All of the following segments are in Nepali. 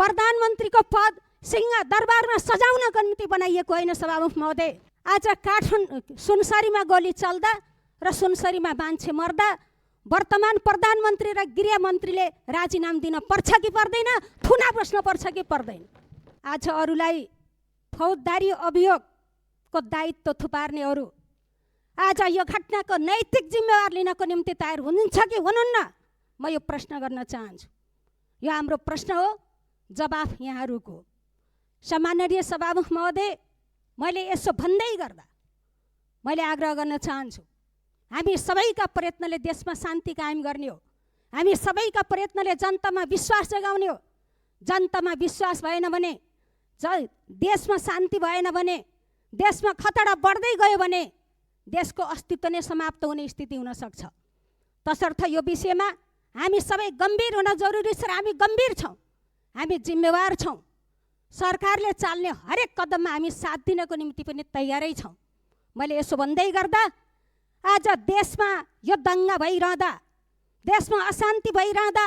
प्रधानमन्त्रीको पद सिंह दरबारमा सजाउनको निम्ति बनाइएको होइन सभामुख महोदय। आज सुनसरीमा गोली चल्दा र सुनसरीमा मान्छे मर्दा वर्तमान प्रधानमन्त्री र गृहमन्त्रीले राजीनामा दिन पर्छ कि पर्दैन, थुना बस्न पर्छ कि पर्दैन? आज अरूलाई फौजदारी अभियोगको दायित्व थुपार्नेहरू आज यो घटनाको नैतिक जिम्मेवार लिनको निम्ति तयार हुनुहुन्छ कि हुनुहुन्न? म यो प्रश्न गर्न चाहन्छु। यो हाम्रो प्रश्न हो, जवाफ यहाँहरूको। सम्माननीय सभामुख महोदय, मैले यसो भन्दै गर्दा मैले आग्रह गर्न चाहन्छु, हामी सबैका प्रयत्नले देशमा शान्ति कायम गर्ने हो। हामी सबैका प्रयत्नले जनतामा विश्वास जगाउने हो। जनतामा विश्वास भएन भने, देशमा शान्ति भएन भने, देशमा खतरा बढ्दै गयो भने देशको अस्तित्व नै समाप्त हुने स्थिति हुन सक्छ। तसर्थ यो विषयमा हामी सबै गम्भीर हुन जरुरी छ र हामी गम्भीर छौँ, हामी जिम्मेवार छौँ। सरकारले चाल्ने हरेक कदममा हामी साथ दिनको निम्ति पनि तयारै छौँ। मैले यसो भन्दै गर्दा आज देशमा यो दङ्गा भइरहँदा, देशमा अशान्ति भइरहँदा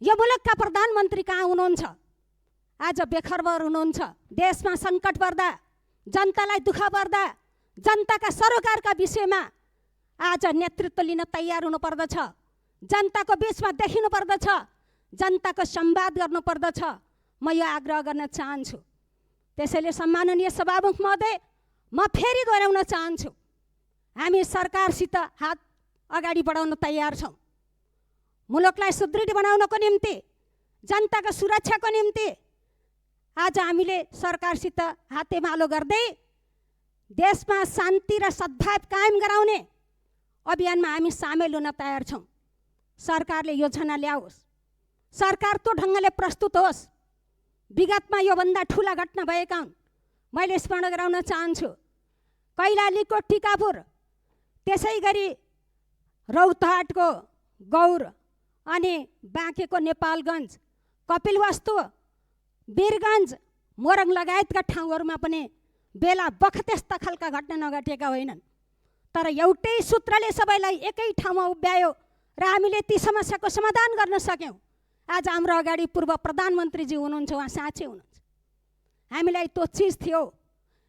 यो मुलुकका प्रधानमन्त्री कहाँ हुनुहुन्छ? आज बेखबर हुनुहुन्छ। देशमा सङ्कट पर्दा, जनतालाई दुःख पर्दा, जनताका सरोकारका विषयमा आज नेतृत्व लिन तयार हुनुपर्दछ। जनताको बिचमा देखिनु पर्दछ, जनताको संवाद गर्नुपर्दछ। म यो आग्रह गर्न चाहन्छु। त्यसैले सम्माननीय सभामुख महोदय, म फेरि दोहोऱ्याउन चाहन्छु, हामी सरकारसित हात अगाडि बढाउन तयार छौँ। मुलुकलाई सुदृढ बनाउनको निम्ति, जनताको सुरक्षाको निम्ति आज हामीले सरकारसित हातेमालो गर्दै देशमा शान्ति र सद्भाव कायम गराउने अभियानमा हामी सामेल हुन तयार छौँ। सरकारले योजना ल्याओस्, सरकार त्यो ढङ्गले प्रस्तुत होस्। विगतमा योभन्दा ठुला घटना भएका हुन्। मैले स्मरण गराउन चाहन्छु, कैलालीको टिकापुर, त्यसै गरी रौतहटको गौर अनि बाँकेको नेपालगञ्ज, कपिलवस्तु, वीरगञ्ज, मोरङ लगायतका ठाउँहरूमा पनि बेला बखत यस्ता खालका घटना नघटेका होइनन्। तर एउटै सूत्रले सबैलाई एकै ठाउँमा उभ्यायो र हामीले ती समस्याको समाधान गर्न सक्यौँ। आज हाम्रो अगाडि पूर्व प्रधानमन्त्रीजी हुनुहुन्छ, उहाँ साँच्चै हुनुहुन्छ। हामीलाई त्यो चिज थियो,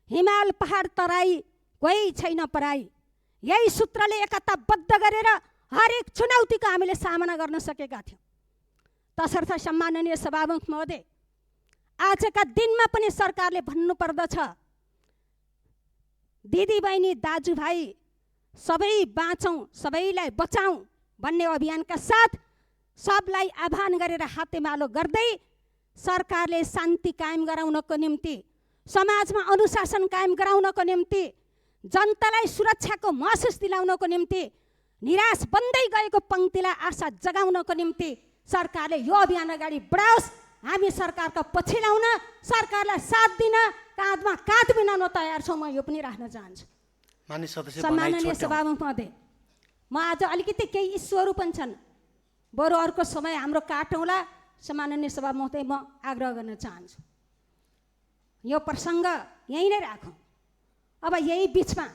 हिमाल पहाड तराई कोही छैन पराई। यही सूत्रले एकताबद्ध गरेर हरेक चुनौतीको हामीले सामना गर्न सकेका थियौँ। तसर्थ सम्माननीय सभामुख महोदय, आजका दिनमा पनि सरकारले भन्नुपर्दछ, दिदीबहिनी दाजुभाइ सबै बाँचौँ, सबैलाई बचाउँ भन्ने अभियानका साथ सबलाई आह्वान गरेर हातेमालो गर्दै सरकारले शान्ति कायम गराउनको निम्ति, समाजमा अनुशासन कायम गराउनको निम्ति, जनतालाई सुरक्षाको महसुस दिलाउनको निम्ति, निराश बन्दै गएको पङ्क्तिलाई आशा जगाउनको निम्ति सरकारले यो अभियान अगाडि बढाओस्। हामी सरकारको पछि लाउन, सरकारलाई साथ दिन काँधमा काँध मिलाउन तयार छौँ। म यो पनि राख्न चाहन्छु। सम्माननीय सभामुख महोदय, म आज अलिकति केही इस्युहरू पनि छन्, बरु अर्को समय हाम्रो काटौँला। सम्माननीय सभा महोदय, म आग्रह गर्न चाहन्छु, यो प्रसङ्ग यहीँ नै राखौँ। अब यही बिचमा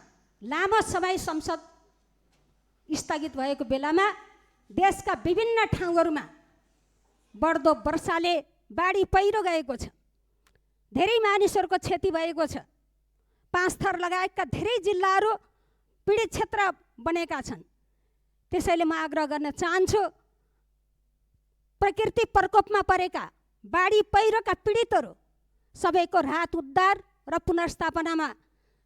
लामो समय संसद स्थगित भएको बेलामा देशका विभिन्न ठाउँहरूमा बढ्दो वर्षाले बाढी पहिरो गएको छ, धेरै मानिसहरूको क्षति भएको छ। 5 थर लगायतका धेरै जिल्लाहरू पीडित क्षेत्र बनेका छन्। त्यसैले म आग्रह गर्न चाहन्छु, प्रकृति प्रकोपमा परेका बाढी पहिरोका पीडितहरू सबैको राहत उद्धार र पुनर्स्थापनामा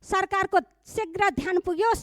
सरकारको शीघ्र ध्यान पुग्योस्।